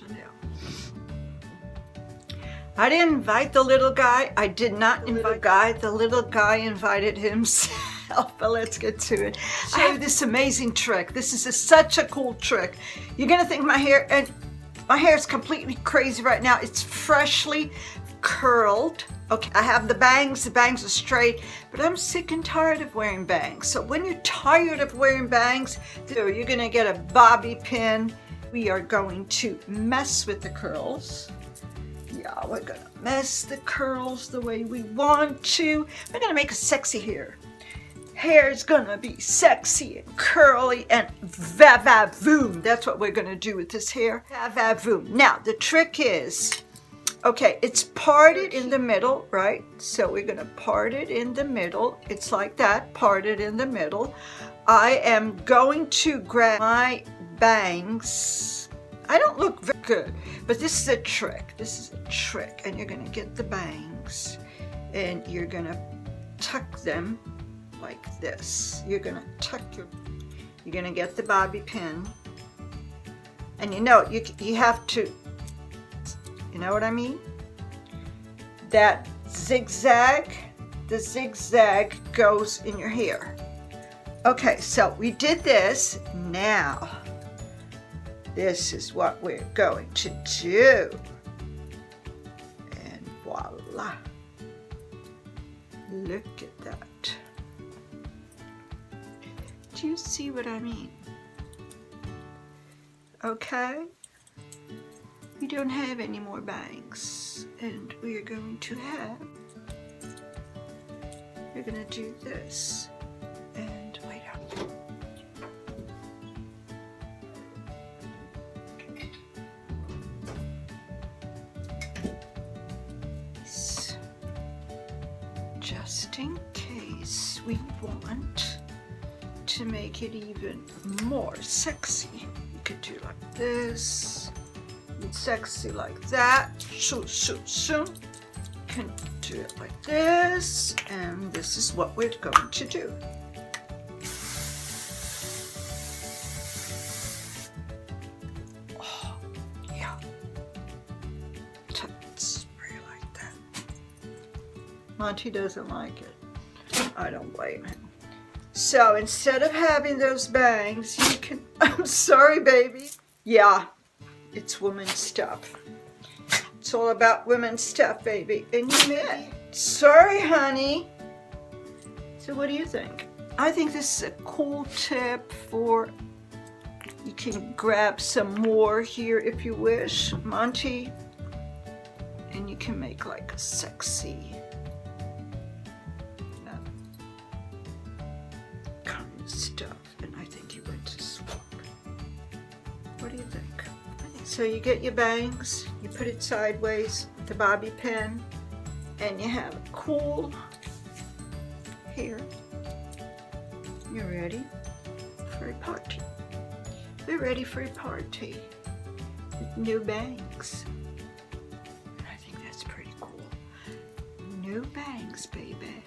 Chanel. I didn't invite the little guy. I did not invite the guy. The little guy invited himself. But let's get to it. I have this amazing trick. This is such a cool trick. You're gonna think my hair is completely crazy right now. It's freshly curled. Okay, I have the bangs are straight, but I'm sick and tired of wearing bangs. So when you're tired of wearing bangs, you're gonna get a bobby pin. We are going to mess with the curls. Yeah, we're gonna mess the curls the way we want to. We're gonna make a sexy hair. Hair is gonna be sexy and curly and va-va-voom. That's what we're gonna do with this hair. Va-va-voom. Now, the trick is, okay, it's parted in the middle, right? So we're gonna part it in the middle. It's like that, parted in the middle. I am going to grab my bangs. I don't look very good, but this is a trick. This is a trick. And you're gonna get the bangs and you're gonna tuck them like this. You're gonna you're gonna get the bobby pin. And you have to, you know what I mean? That zigzag, the zigzag goes in your hair. Okay, so we did this. Now, this is what we're going to do. And voila. Look at that. Do you see what I mean? Okay. We don't have any more bangs, and we are going to we're going to do this, and wait up. Just in case we want to make it even more sexy, you could do like this. It's sexy like that. Shoo, shoo, shoo. Can do it like this, and this is what we're going to do. Oh, yeah. Spray like that. Monty doesn't like it. I don't blame him. So instead of having those bangs, you can. I'm sorry, baby. Yeah. It's women's stuff. It's all about women's stuff, baby. And you may. Sorry, honey. So what do you think? I think this is a cool tip for, you can grab some more here if you wish, Monty. And you can make like a sexy kind of stuff. And I think you went to swap. What do you think? So you get your bangs, you put it sideways with the bobby pin, and you have a cool hair. You're ready for a party. We're ready for a party with new bangs. And I think that's pretty cool. New bangs, baby.